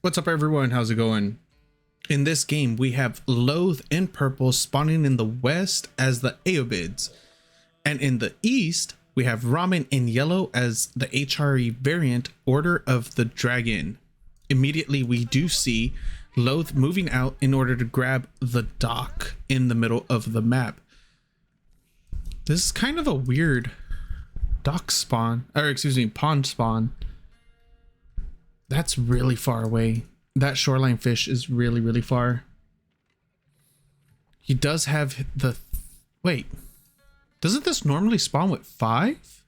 What's up, everyone? How's it going? In this game, we have Loathe in purple spawning in the west as the Ayyubids, and in the east, we have Ramen in yellow as the HRE variant Order of the Dragon. Immediately, we do see Loathe moving out in order to grab the dock in the middle of the map. This is kind of a weird dock spawn, or excuse me, pond spawn. That's really far away. That shoreline fish is really far. He does have the... Wait. Doesn't this normally spawn with 5?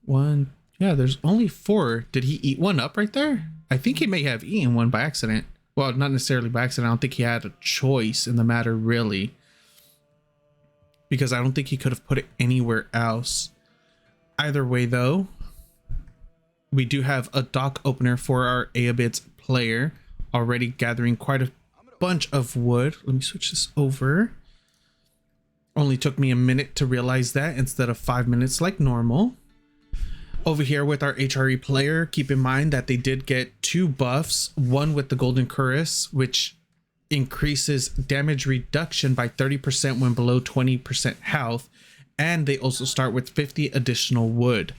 1. Yeah, there's only 4. Did he eat one up right there? I think he may have eaten one by accident. Well, not necessarily by accident. I don't think he had a choice in the matter, really. Because I don't think he could have put it anywhere else. Either way, though, we do have a dock opener for our Ayyubids player, already gathering quite a bunch of wood. Let me switch this over. Only took me a minute to realize that instead of 5 minutes like normal. Over here with our HRE player, keep in mind that they did get 2 buffs. One with the Golden Cuirass, which increases damage reduction by 30% when below 20% health. And they also start with 50 additional wood.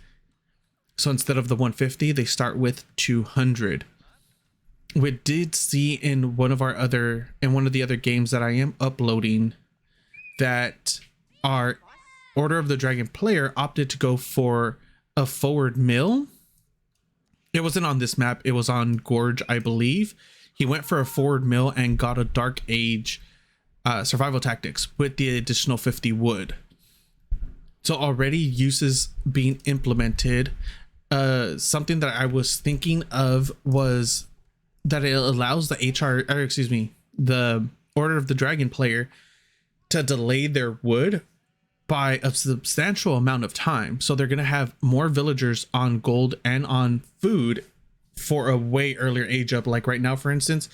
So instead of the 150, they start with 200. We did see in one of the other games that I am uploading that our Order of the Dragon player opted to go for a forward mill. It wasn't on this map, it was on Gorge, I believe. He went for a forward mill and got a Dark Age survival tactics with the additional 50 wood. So already uses being implemented. Something that I was thinking of was that it allows the Order of the Dragon player to delay their wood by a substantial amount of time. So they're going to have more villagers on gold and on food for a way earlier age up. Like right now, for instance,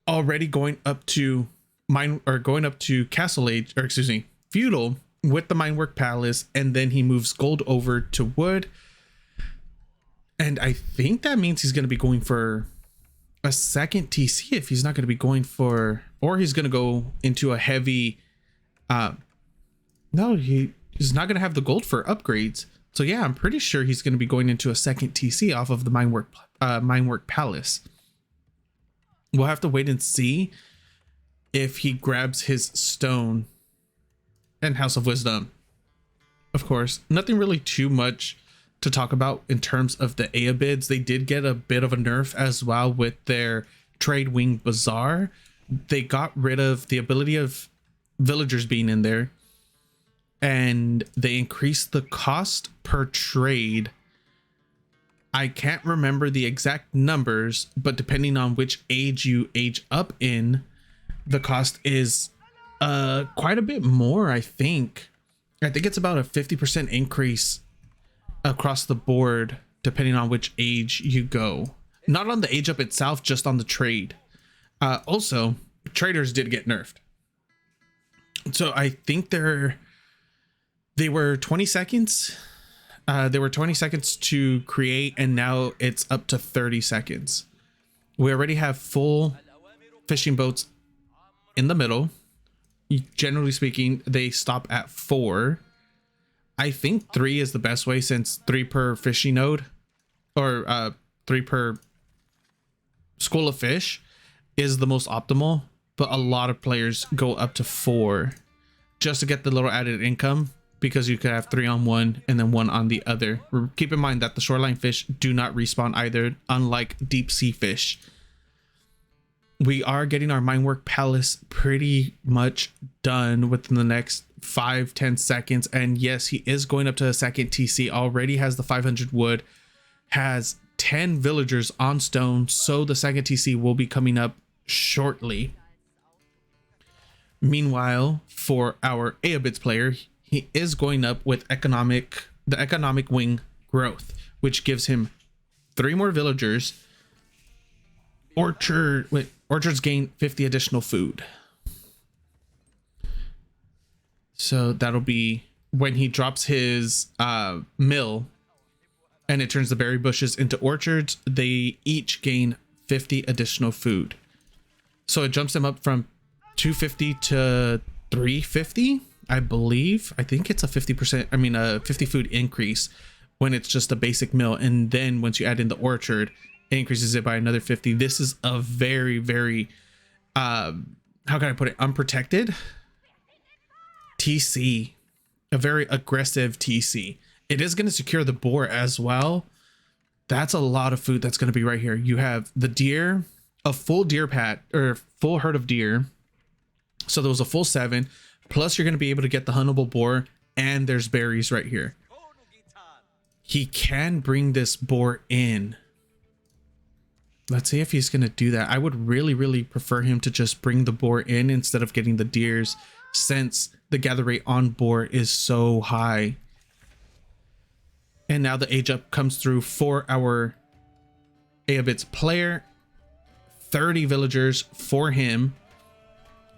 already going up to castle age, or excuse me, feudal with the Minework Palace, and then he moves gold over to wood. And I think that means he's going to be going for a second TC if he's not going to be going for, or he's going to go into a heavy, no, he's not going to have the gold for upgrades. So yeah, I'm pretty sure he's going to be going into a second TC off of the Minework Palace. We'll have to wait and see if he grabs his stone and House of Wisdom. Of course, nothing really too much to talk about in terms of the Ayyubids. They did get a bit of a nerf as well with their Trade Wing Bazaar. They got rid of the ability of villagers being in there, and they increased the cost per trade. I can't remember the exact numbers, but depending on which age you age up in, the cost is quite a bit more. I think it's about a 50% increase across the board depending on which age you go, not on the age up itself, just on the trade. Also, traders did get nerfed, so I think they were 20 seconds. They were 20 seconds to create, and now it's up to 30 seconds. We already have full fishing boats in the middle. Generally speaking, they stop at 4. I think 3 is the best way, since 3 per fishing node, or 3 per school of fish is the most optimal, but a lot of players go up to 4 just to get the little added income, because you could have 3 on one and then 1 on the other. Keep in mind that the shoreline fish do not respawn either, unlike deep sea fish. We are getting our Minework Palace pretty much done within the next 5-10 seconds, and yes, he is going up to a second TC. Already has the 500 wood, has 10 villagers on stone, so the second TC will be coming up shortly. Meanwhile, for our Ayyubids player, he is going up with the economic wing growth, which gives him 3 more villagers. Orchards gain 50 additional food. So that'll be when he drops his mill. and it turns the berry bushes into orchards. They each gain 50 additional food. So it jumps them up from 250 to 350, I believe. I think it's a 50%, I mean a 50 food increase when it's just a basic meal. And then once you add in the orchard, it increases it by another 50. This is a very, very, how can I put it? Unprotected TC, a very aggressive TC. It is going to secure the boar as well. That's a lot of food that's going to be right here. You have the deer, a full deer pat or full herd of deer. So there was a full 7, plus you're going to be able to get the huntable boar, and there's berries right here. He can bring this boar in. Let's see if he's going to do that. I would really, really prefer him to just bring the boar in instead of getting the deers, since the gather rate on boar is so high. And now the age up comes through for our Ayyubids player. 30 villagers for him,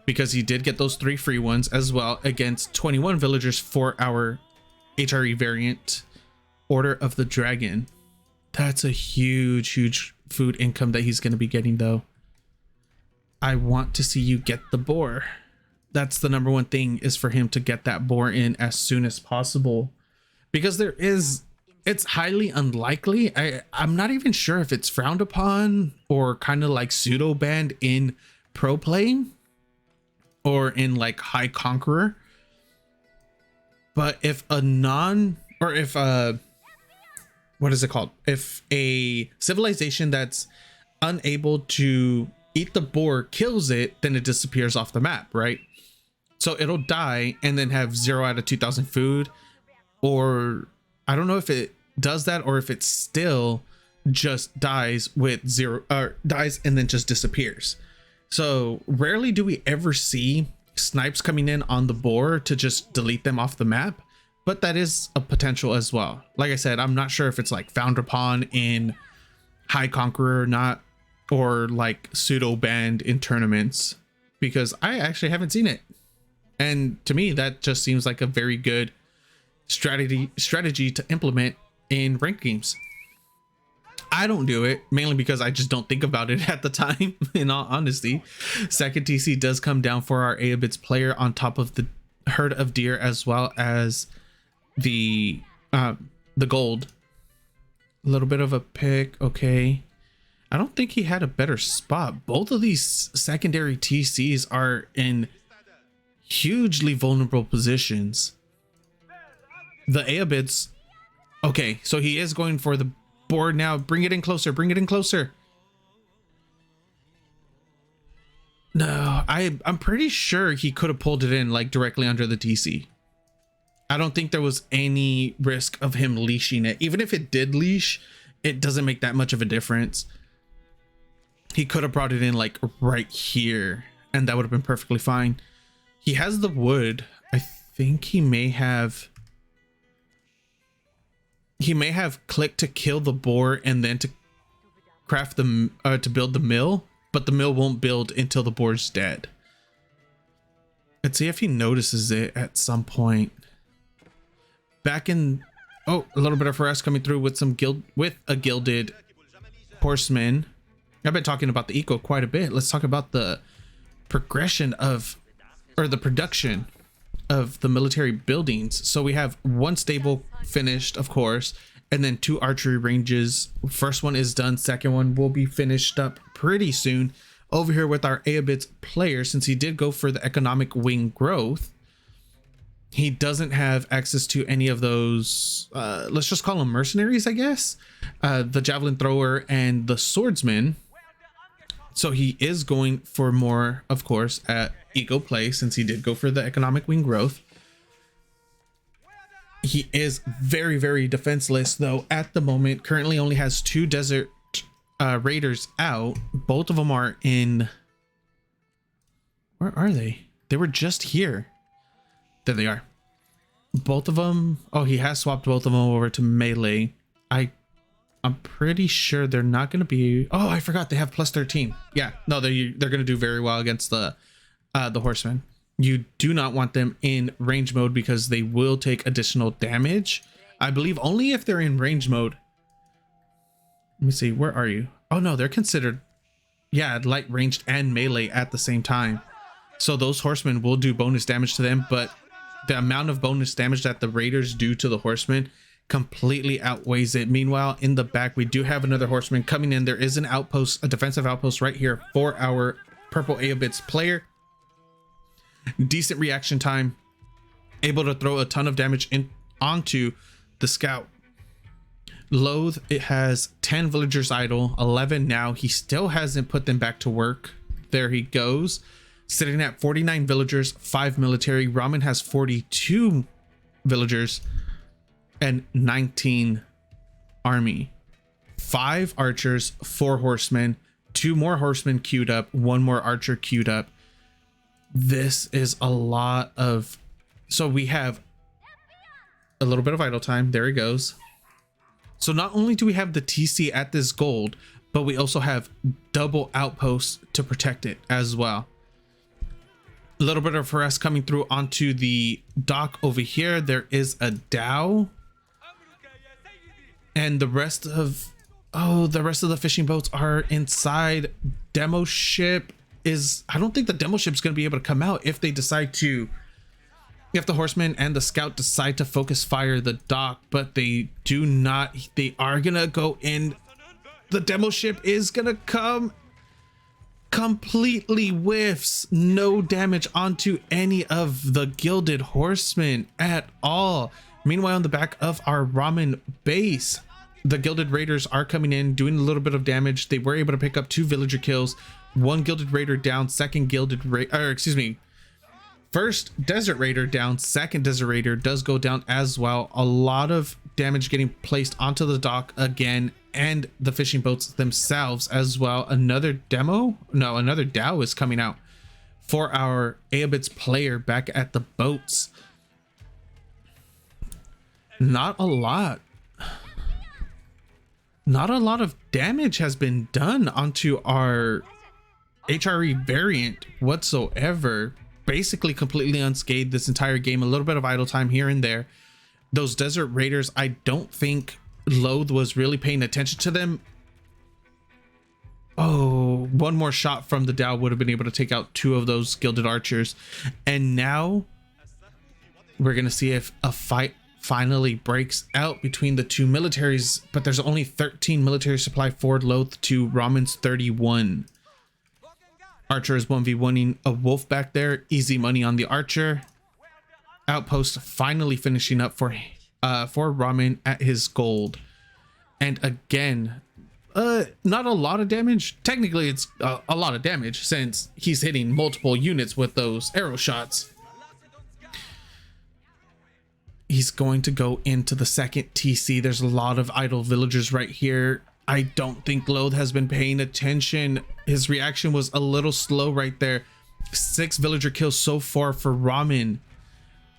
because he did get those 3 free ones as well, against 21 villagers for our HRE variant, Order of the Dragon. That's a huge, huge food income that he's going to be getting though. I want to see you get the boar. That's the number one thing, is for him to get that boar in as soon as possible, because it's highly unlikely. I'm not even sure if it's frowned upon or kind of like pseudo banned in pro play or in like High Conqueror. But if a what is it called? If a civilization that's unable to eat the boar kills it, then it disappears off the map, right? So it'll die and then have 0 out of 2,000 food, or I don't know if it does that or if it still just dies with 0, or dies and then just disappears. So rarely do we ever see snipes coming in on the boar to just delete them off the map, but that is a potential as well. Like I said, I'm not sure if it's like frowned upon in High Conqueror or not, or like pseudo banned in tournaments, because I actually haven't seen it. And to me, that just seems like a very good strategy to implement in ranked games. I don't do it mainly because I just don't think about it at the time, in all honesty. Second TC does come down for our Ayyubids player on top of the herd of deer, as well as the gold. A little bit of a pick. Okay. I don't think he had a better spot. Both of these secondary TCs are in hugely vulnerable positions. The Ayyubids, okay, so he is going for the board now. Bring it in closer, bring it in closer. No, I'm pretty sure he could have pulled it in like directly under the TC. I don't think there was any risk of him leashing it. Even if it did leash, it doesn't make that much of a difference. He could have brought it in like right here, and that would have been perfectly fine. He has the wood. I think he may have clicked to kill the boar and then to craft the to build the mill, but the mill won't build until the boar's dead. Let's see if he notices it at some point. Back in, oh, a little bit of harass coming through with a gilded horseman. I've been talking about the eco quite a bit. Let's talk about the progression of, or the production of the military buildings. So we have 1 stable finished, of course, and then 2 archery ranges. First one is done, second one will be finished up pretty soon. Over here with our Ayyubids player, since he did go for the economic wing growth, he doesn't have access to any of those, let's just call them mercenaries, I guess, the javelin thrower and the swordsman. So he is going for more, of course, at eco play, since he did go for the economic wing growth. He is very, very defenseless though at the moment. Currently only has 2 desert raiders out. Both of them are in, where are they? They were just here. There they are. Both of them. Oh, he has swapped both of them over to melee. I'm pretty sure they're not going to be. Oh, I forgot they have plus 13. Yeah, no, they're going to do very well against the horsemen. You do not want them in range mode because they will take additional damage. I believe only if they're in range mode Let me see, where are you? Oh no, they're considered, yeah, light ranged and melee at the same time. So those horsemen will do bonus damage to them, but the amount of bonus damage that the raiders do to the horsemen completely outweighs it. Meanwhile, in the back, we do have another horseman coming in. There is an outpost, a defensive outpost right here for our purple Ayyubids player. Decent reaction time, able to throw a ton of damage in onto the scout. Loathe, it has 10 villagers idle, 11 now. He still hasn't put them back to work. There he goes, sitting at 49 villagers, 5 military. Ramen has 42 villagers and 19 army, 5 archers, 4 horsemen, 2 more horsemen queued up, 1 more archer queued up. This is a lot of, so we have a little bit of idle time. There he goes. So not only do we have the TC at this gold, but we also have double outposts to protect it as well. A little bit of harass coming through onto the dock over here. There is a Dow, and the rest of the fishing boats are inside. Demo ship is, I don't think the demo ship is going to be able to come out if they decide to, if the horseman and the scout decide to focus fire the dock, but they do not. They are gonna go in. The demo ship is gonna come, completely whiffs, no damage onto any of the gilded horsemen at all. Meanwhile, on the back of our ramen base, the gilded raiders are coming in, doing a little bit of damage. They were able to pick up 2 villager kills, 1 gilded raider down, second gilded raider, first desert raider down, second desert raider does go down as well. A lot of damage getting placed onto the dock again, and the fishing boats themselves as well. Another Dow is coming out for our Ayyubids player back at the boats. Not a lot of damage has been done onto our HRE variant whatsoever. Basically completely unscathed this entire game. A little bit of idle time here and there. Those desert raiders, I don't think Loathe was really paying attention to them. Oh, one more shot from the Dow would have been able to take out 2 of those gilded archers. And now we're gonna see if a fight finally breaks out between the 2 militaries, but there's only 13 military supply for Loathe to Ramen's 31. Archer is 1v1ing a wolf back there. Easy money on the archer. Outpost finally finishing up for Ramen at his gold. And again, not a lot of damage. Technically, it's a lot of damage since he's hitting multiple units with those arrow shots. He's going to go into the second TC. There's a lot of idle villagers right here. I don't think Loathe has been paying attention. His reaction was a little slow right there. 6 villager kills so far for Ramen.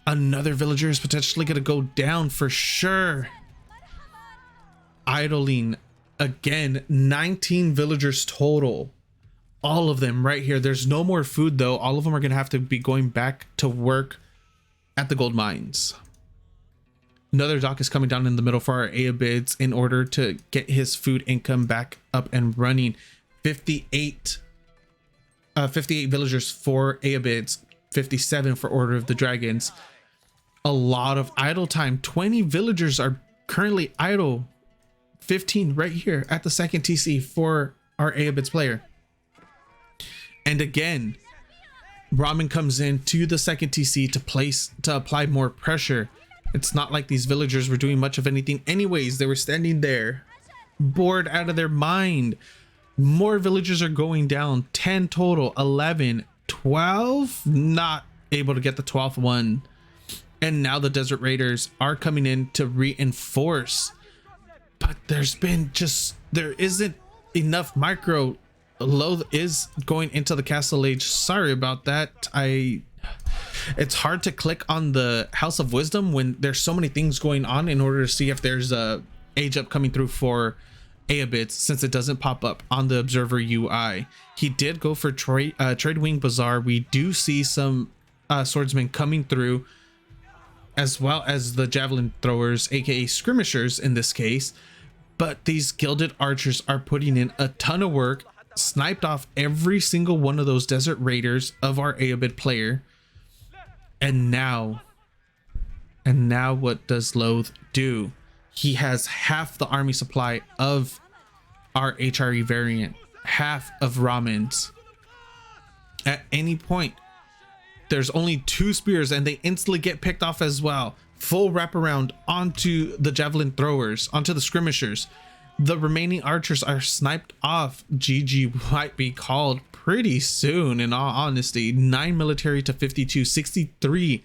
Another villager is potentially going to go down for sure. Idling again, 19 villagers total. All of them right here. There's no more food though. All of them are going to have to be going back to work at the gold mines. Another dock is coming down in the middle for our Ayyubids in order to get his food income back up and running. 58 villagers for Ayyubids, 57 for Order of the Dragons. A lot of idle time. 20 villagers are currently idle. 15 right here at the second TC for our Ayyubids player. And again, Ramen comes in to the second TC to apply more pressure. It's not like these villagers were doing much of anything anyways. They were standing there bored out of their mind. More villagers are going down. 10 total, 11, 12, not able to get the 12th one. And now the desert raiders are coming in to reinforce, but there isn't enough micro. Loathe is going into the castle age. Sorry about that. It's hard to click on the House of Wisdom when there's so many things going on in order to see if there's a age up coming through for Ayyubids, since it doesn't pop up on the observer UI. He did go for Trade Wing Bazaar. We do see some swordsmen coming through, as well as the javelin throwers, aka skirmishers in this case. But these gilded archers are putting in a ton of work, sniped off every single one of those desert raiders of our Ayyubid player. And now what does Loathe do? He has half the army supply of our HRE variant, half of Ramen's. At any point, there's only 2 spears and they instantly get picked off as well. Full wraparound onto the javelin throwers, onto the skirmishers. The remaining archers are sniped off. GG might be called pretty soon, in all honesty. 9 military to 52, 63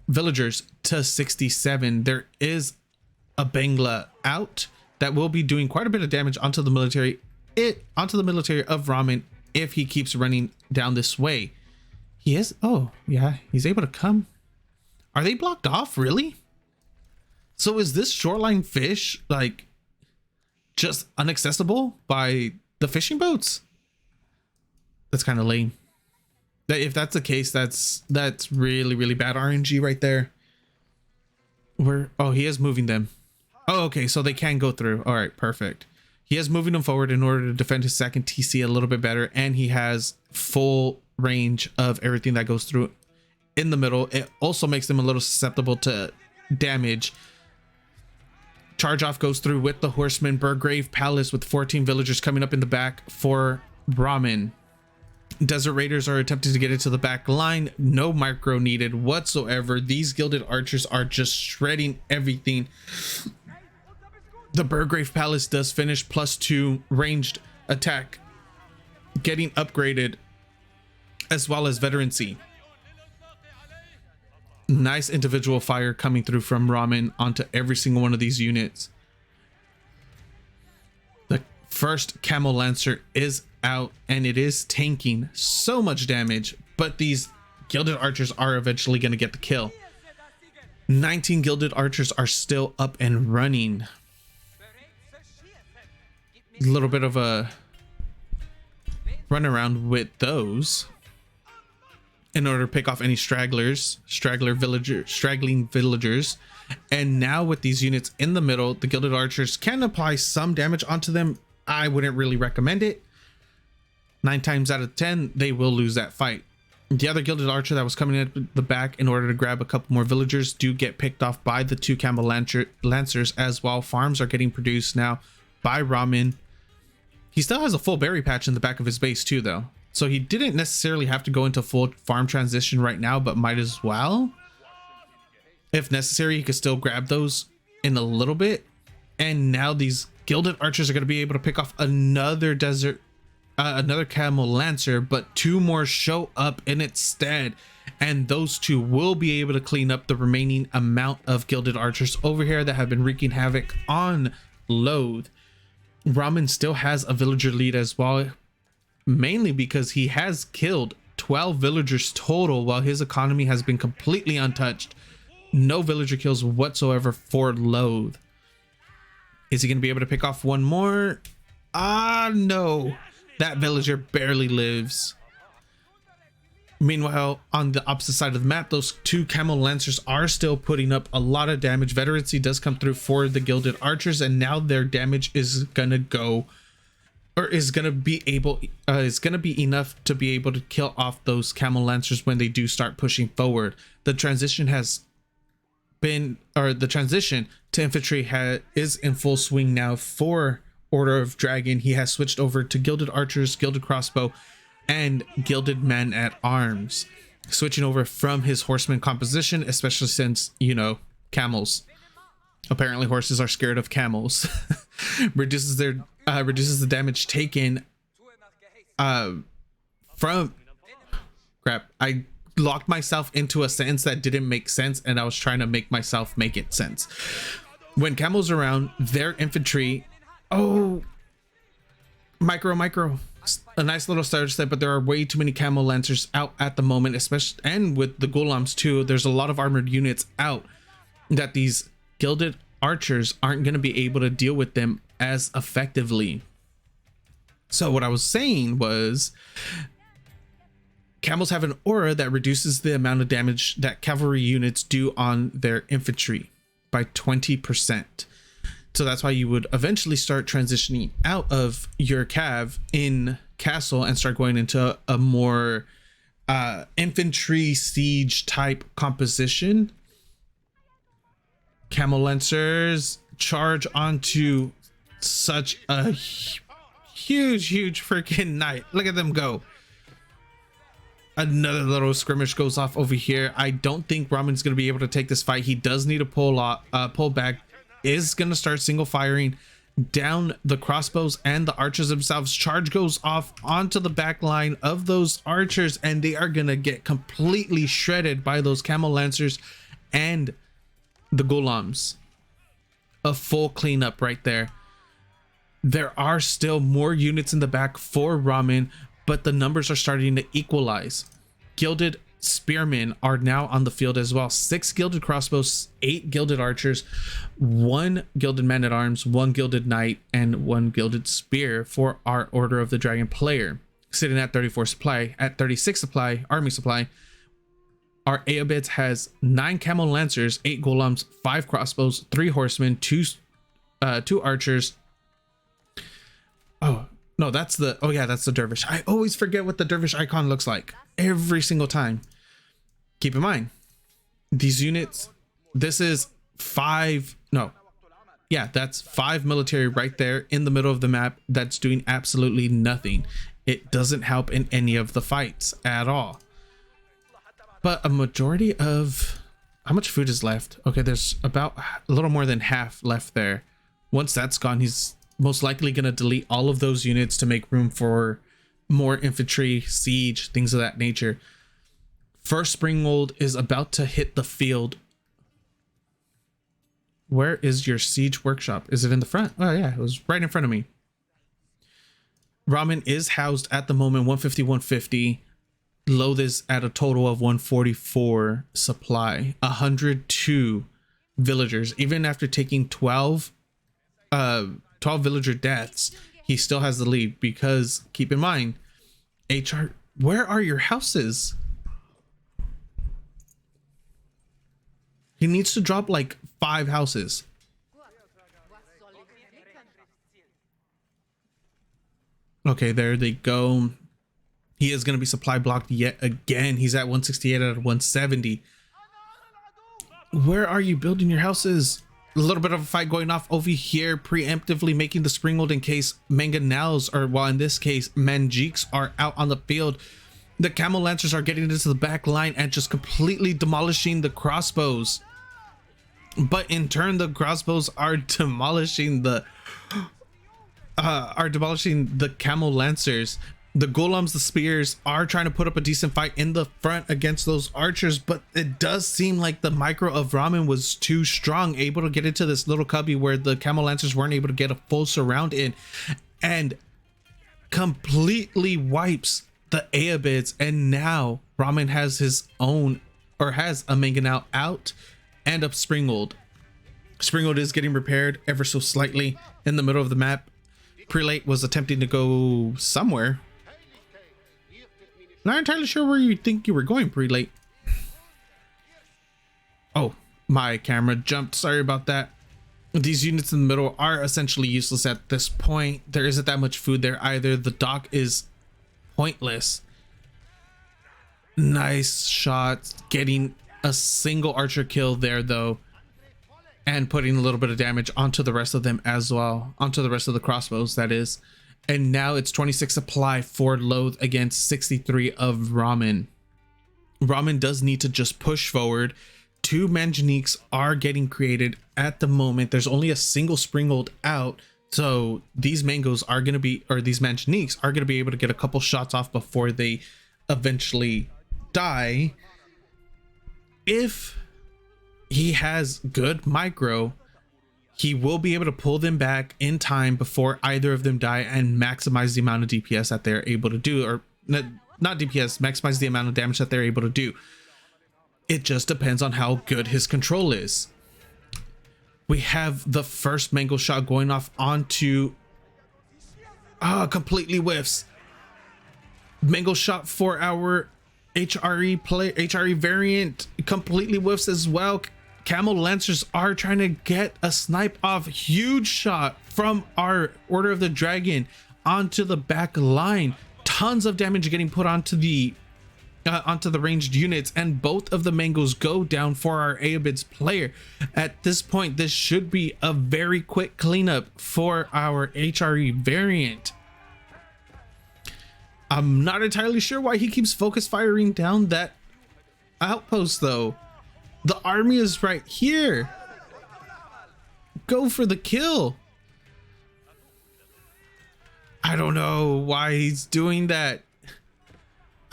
villagers to 67. There is a Bangla out that will be doing quite a bit of damage onto the military of Ramen if he keeps running down this way. He is, oh yeah, he's able to come. Are they blocked off, really? So is this shoreline fish like just inaccessible by the fishing boats? That's kind of lame. If that's the case, that's really, really bad RNG right there. Oh, he is moving them. Oh, okay, so they can go through. All right, perfect. He is moving them forward in order to defend his second TC a little bit better, and he has full range of everything that goes through in the middle. It also makes them a little susceptible to damage. Charge off goes through with the horseman. Burgrave Palace with 14 villagers coming up in the back for Ramen. Desert Raiders are attempting to get into the back line. No micro needed whatsoever. These gilded archers are just shredding everything. The Burgrave Palace does finish +2 ranged attack, getting upgraded, as well as veterancy. Nice individual fire coming through from Ramen onto every single one of these units. The first Camel Lancer is out and it is tanking so much damage, but these gilded archers are eventually going to get the kill. 19 gilded archers are still up and running. A little bit of a run around with those in order to pick off any straggling villagers. And now with these units in the middle, the gilded archers can apply some damage onto them. I wouldn't really recommend it. 9 times out of 10, they will lose that fight. The other gilded archer that was coming at the back in order to grab a couple more villagers do get picked off by the 2 Camel Lancers as well. Farms are getting produced now by Ramen. He still has a full berry patch in the back of his base too, though. So he didn't necessarily have to go into full farm transition right now, but might as well. If necessary, he could still grab those in a little bit. And now these gilded archers are going to be able to pick off another Camel Lancer, but 2 more show up in its stead. And those 2 will be able to clean up the remaining amount of gilded archers over here that have been wreaking havoc on Loathe. Ramen still has a villager lead as well, mainly because he has killed 12 villagers total while his economy has been completely untouched. No villager kills whatsoever for Loathe. Is he going to be able to pick off one more? No. That villager barely lives. Meanwhile, on the opposite side of the map, those 2 Camel Lancers are still putting up a lot of damage. Veterancy does come through for the gilded archers, and now their damage is gonna go, or is gonna be enough to be able to kill off those Camel Lancers when they do start pushing forward. The transition to infantry is in full swing now for Order of Dragon. He has switched over to gilded archers, gilded crossbow, and gilded man at arms, switching over from his horseman composition, especially since, you know, camels. Apparently horses are scared of camels. reduces the damage taken from crap. I locked myself into a sentence that didn't make sense, and I was trying to make myself make it sense. When camels are around, their infantry, micro, a nice little starter set, but there are way too many Camel Lancers out at the moment, especially, and with the Ghulams too. There's a lot of armored units out that these gilded archers aren't going to be able to deal with them as effectively. So what I was saying was, camels have an aura that reduces the amount of damage that cavalry units do on their infantry by 20%. So that's why you would eventually start transitioning out of your cav in castle and start going into a more infantry siege type composition. Camel lancers charge onto such a huge freaking knight. Look at them go. Another little skirmish goes off over here. I don't think Ramen's going to be able to take this fight. He does need to pull back. Is going to start single firing down the crossbows and the archers themselves. Charge goes off onto the back line of those archers, and they are going to get completely shredded by those camel lancers and the golems. A full cleanup right there. There are still more units in the back for Ramen, but the numbers are starting to equalize. Gilded spearmen are now on the field as well. 6 gilded crossbows, 8 gilded archers, 1 gilded man-at-arms, 1 gilded knight, and 1 gilded spear for our Order of the Dragon player. Sitting at 34 supply. At 36 supply, army supply, our Ayyubids has 9 camel lancers, 8 golems, 5 crossbows, 3 horsemen, 2 archers. Oh no, that's the that's the dervish. I always forget what the dervish icon looks like every single time. Keep in mind, these units, this is 5, no, yeah, that's 5 military right there in the middle of the map that's doing absolutely nothing. It doesn't help in any of the fights at all. But a majority of, how much food is left? Okay, there's about a little more than half left there. Once that's gone, he's most likely going to delete all of those units to make room for more infantry, siege, things of that nature. First Springwold is about to hit the field. Where is your siege workshop? Is it in the front? Oh yeah, it was right in front of me. Ramen is housed at the moment 150, 150. Loathe is at a total of 144 supply. 102 villagers. Even after taking 12 villager deaths, he still has the lead, because keep in mind, HR, where are your houses? He needs to drop like 5 houses. Okay, there they go. He is going to be supply blocked yet again. He's at 168 out of 170. Where are you building your houses? A little bit of a fight going off over here, preemptively making the Springwold in case mangonels, or well, in this case, manjiks, are out on the field. The camel lancers are getting into the back line and just completely demolishing the crossbows. But in turn, the crossbows are demolishing the camel lancers. The golems, the spears, are trying to put up a decent fight in the front against those archers, but it does seem like the micro of Ramen was too strong, able to get into this little cubby where the camel lancers weren't able to get a full surround in, and completely wipes the Ayyubids. And now Ramen has his own, or has a mangonel out and a Springwold. Springwold is getting repaired ever so slightly in the middle of the map. Prelate was attempting to go somewhere. Not entirely sure where you think you were going, Prelate. Oh, my camera jumped. Sorry about that. These units in the middle are essentially useless at this point. There isn't that much food there either. The dock is pointless. Nice shots. Getting a single archer kill there, though. And putting a little bit of damage onto the rest of them as well. Onto the rest of the crossbows, that is. And now it's 26 supply for Loathe against 63 of Ramen. Ramen does need to just push forward. 2 manganiques are getting created at the moment. There's only a single Springwold out. So these mangoes are going to be, or these manganiques are going to be able to get a couple shots off before they eventually die. If he has good micro, he will be able to pull them back in time before either of them die and maximize the amount of DPS that they're able to do, or not DPS, maximize the amount of damage that they're able to do. It just depends on how good his control is. We have the first mango shot going off onto completely whiffs. Mango shot for our HRE variant completely whiffs as well. Camel Lancers are trying to get a snipe off. Huge shot from our Order of the Dragon onto the back line. Tons of damage getting put onto the ranged units, and both of the mangoes go down for our Ayyubids player. At this point, this should be a very quick cleanup for our HRE variant. I'm not entirely sure why he keeps focus firing down that outpost though. The army is right here. Go for the kill. I don't know why he's doing that.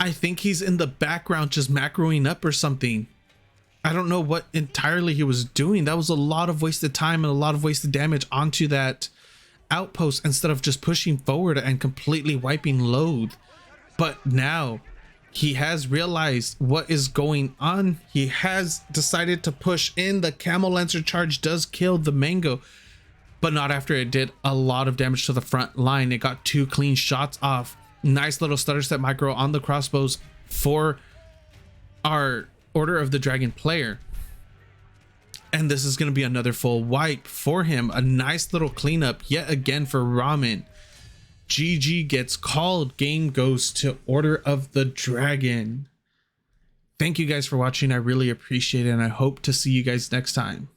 I think he's in the background just macroing up or something. I don't know what entirely he was doing. That was a lot of wasted time and a lot of wasted damage onto that outpost instead of just pushing forward and completely wiping loathe. But now he has realized what is going on. He has decided to push in. The Camel Lancer charge does kill the mango, but not after it did a lot of damage to the front line. It got 2 clean shots off. Nice little stutter step micro on the crossbows for our Order of the Dragon player. And this is going to be another full wipe for him. A nice little cleanup yet again for Ramen. GG gets called. Game goes to Order of the Dragon. Thank you guys for watching. I really appreciate it, and I hope to see you guys next time.